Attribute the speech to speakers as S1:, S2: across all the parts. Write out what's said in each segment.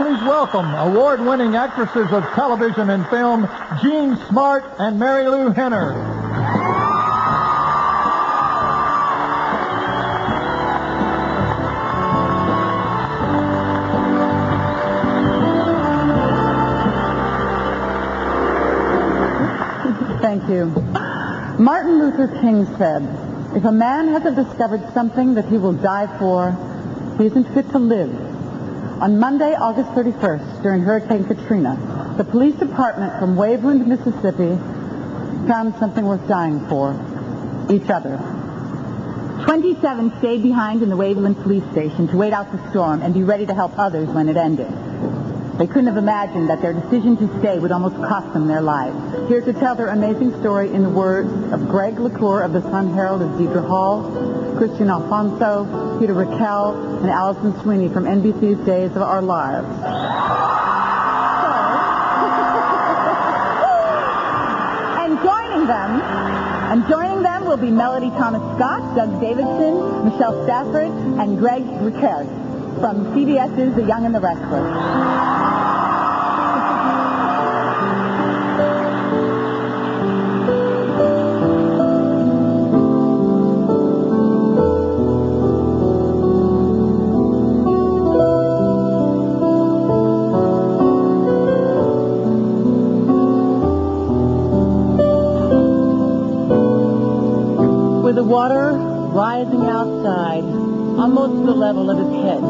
S1: please welcome award-winning actresses of television and film, Jean Smart and Mary Lou Henner.
S2: Thank you. Martin Luther King said, "If a man hasn't discovered something that he will die for, he isn't fit to live." On Monday, August 31st, during Hurricane Katrina, the police department from Waveland, Mississippi, found something worth dying for: each other. 27 stayed behind in the Waveland police station to wait out the storm and be ready to help others when it ended. They couldn't have imagined that their decision to stay would almost cost them their lives. Here to tell their amazing story in the words of Greg LaCour of the Sun-Herald is Deidre Hall, Christian Alfonso, Peter Raquel, and Allison Sweeney from NBC's Days of Our Lives. And joining them will be Melody Thomas Scott, Doug Davidson, Michelle Stafford, and Greg Ricard from CBS's The Young and the Restless. With the water rising outside, almost to the level of his head,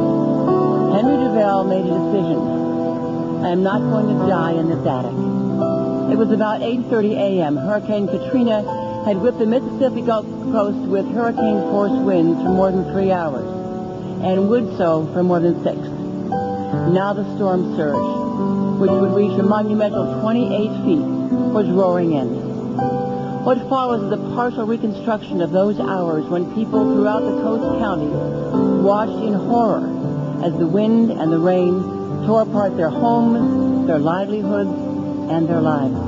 S2: Henry Duval made a decision. I am not going to die in this attic. It was about 8:30 a.m. Hurricane Katrina had whipped the Mississippi Gulf Coast with hurricane-force winds for more than 3 hours, and would so for more than 6. Now the storm surge, which would reach a monumental 28 feet, was roaring in. What follows is a partial reconstruction of those hours when people throughout the coast counties watched in horror as the wind and the rain tore apart their homes, their livelihoods, and their lives.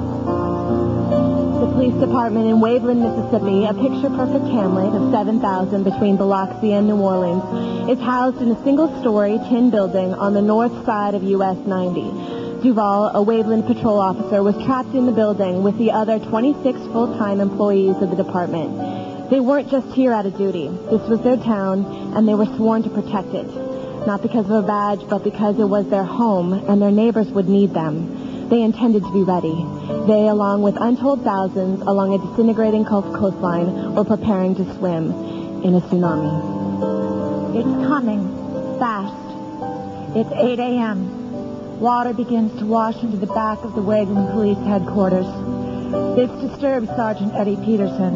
S3: The police department in Waveland, Mississippi, a picture-perfect hamlet of 7,000 between Biloxi and New Orleans, is housed in a single-story tin building on the north side of US 90. Duval, a Waveland patrol officer, was trapped in the building with the other 26 full-time employees of the department. They weren't just here out of duty. This was their town, and they were sworn to protect it. Not because of a badge, but because it was their home, and their neighbors would need them. They intended to be ready. They, along with untold thousands along a disintegrating coastline, were preparing to swim in a tsunami.
S4: It's coming. Fast. It's 8 a.m. Water begins to wash into the back of the Waveland Police Headquarters. This disturbs Sergeant Eddie Peterson.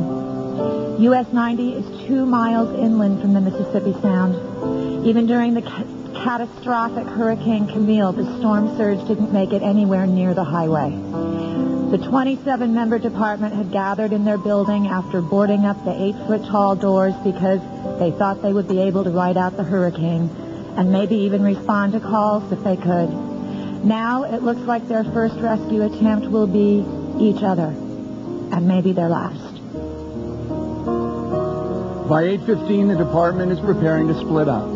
S4: US 90 is 2 miles inland from the Mississippi Sound. Even during the catastrophic Hurricane Camille, the storm surge didn't make it anywhere near the highway. The 27-member department had gathered in their building after boarding up the 8-foot-tall doors because they thought they would be able to ride out the hurricane and maybe even respond to calls if they could. Now it looks like their first rescue attempt will be each other, and maybe their last.
S5: By 8:15, the department is preparing to split up.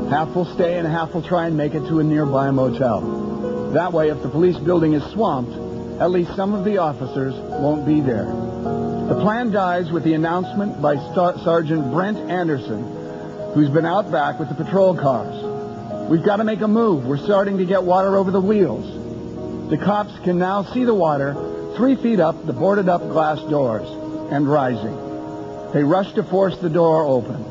S5: Half will stay and half will try and make it to a nearby motel. That way, if the police building is swamped, at least some of the officers won't be there. The plan dies with the announcement by Sergeant Brent Anderson, who's been out back with the patrol cars. We've got to make a move. We're starting to get water over the wheels. The cops can now see the water 3 feet up the boarded-up glass doors and rising. They rush to force the door open.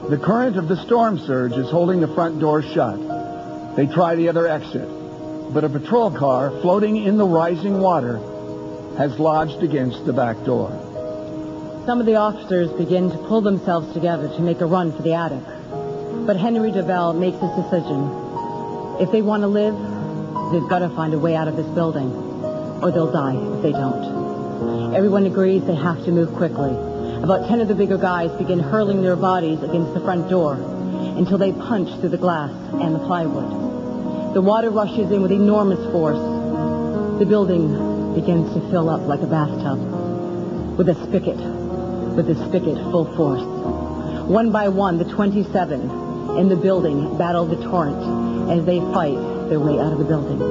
S5: The current of the storm surge is holding the front door shut. They try the other exit, but a patrol car floating in the rising water has lodged against the back door.
S2: Some of the officers begin to pull themselves together to make a run for the attic. But Henry Duval makes his decision. If they want to live, they've got to find a way out of this building, or they'll die if they don't. Everyone agrees they have to move quickly. About 10 of the bigger guys begin hurling their bodies against the front door until they punch through the glass and the plywood. The water rushes in with enormous force. The building begins to fill up like a bathtub with the spigot full force. One by one, the 27 in the building battle the torrent as they fight their way out of the building.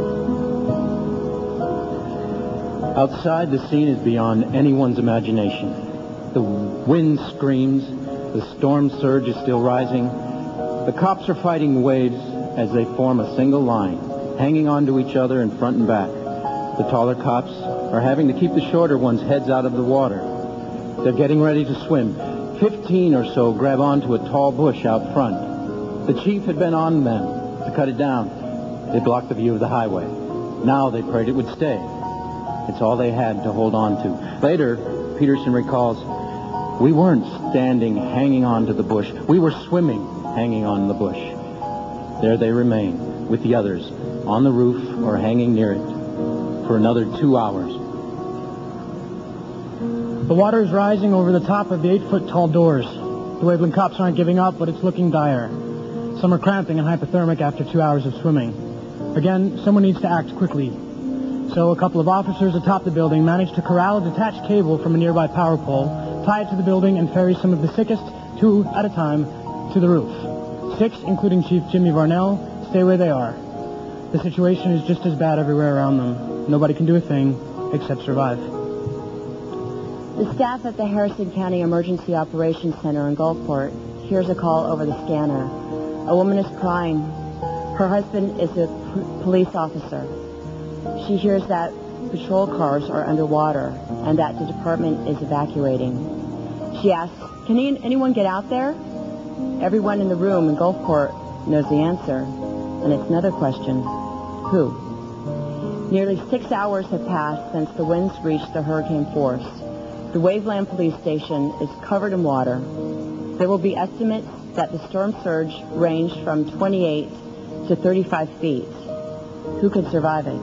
S6: Outside, the scene is beyond anyone's imagination. The wind screams, the storm surge is still rising. The cops are fighting the waves as they form a single line, hanging on to each other in front and back. The taller cops are having to keep the shorter ones' heads out of the water. They're getting ready to swim. 15 or so grab onto a tall bush out front. The chief had been on them to cut it down. They blocked the view of the highway. Now they prayed it would stay. It's all they had to hold on to. Later, Peterson recalls, we weren't standing hanging on to the bush. We were swimming hanging on the bush. There they remain with the others on the roof or hanging near it for another 2 hours.
S7: The water is rising over the top of the 8-foot-tall doors. The Waveland cops aren't giving up, but it's looking dire. Some are cramping and hypothermic after 2 hours of swimming. Again, someone needs to act quickly. So a couple of officers atop the building managed to corral a detached cable from a nearby power pole, tie it to the building, and ferry some of the sickest, 2 at a time, to the roof. 6, including Chief Jimmy Varnell, stay where they are. The situation is just as bad everywhere around them. Nobody can do a thing except survive.
S2: The staff at the Harrison County Emergency Operations Center in Gulfport hears a call over the scanner. A woman is crying. Her husband is a police officer. She hears that patrol cars are underwater and that the department is evacuating. She asks, can anyone get out there? Everyone in the room in Gulfport knows the answer. And it's another question, who? Nearly 6 hours have passed since the winds reached their hurricane force. The Waveland Police Station is covered in water. There will be estimates that the storm surge ranged from 28 to 35 feet. Who could survive it?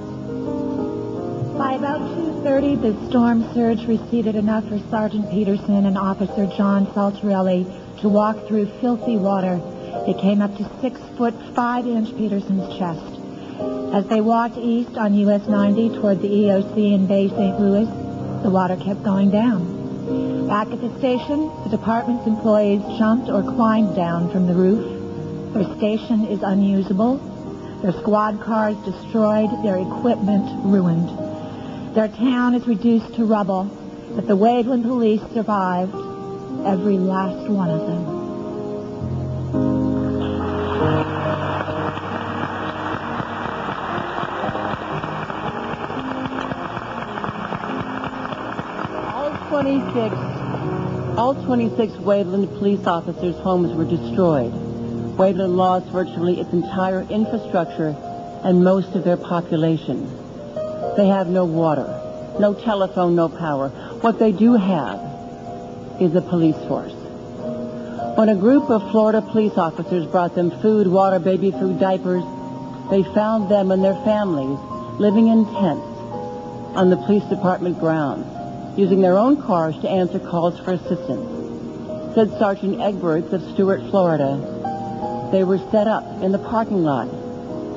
S4: By about 2:30, the storm surge receded enough for Sergeant Peterson and Officer John Saltarelli to walk through filthy water. It came up to 6 foot 5 inch Peterson's chest. As they walked east on US 90 toward the EOC in Bay St. Louis, the water kept going down. Back at the station, the department's employees jumped or climbed down from the roof. Their station is unusable, their squad cars destroyed, their equipment ruined. Their town is reduced to rubble, but the Waveland police survived, every last one of them.
S2: All 26 Waveland police officers' homes were destroyed. Waveland lost virtually its entire infrastructure and most of their population. They have no water, no telephone, no power. What they do have is a police force. When a group of Florida police officers brought them food, water, baby food, diapers, they found them and their families living in tents on the police department grounds, using their own cars to answer calls for assistance. Said Sergeant Egberts of Stuart, Florida, they were set up in the parking lot,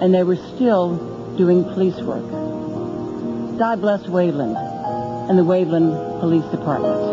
S2: and they were still doing police work. God bless Waveland and the Waveland Police Department.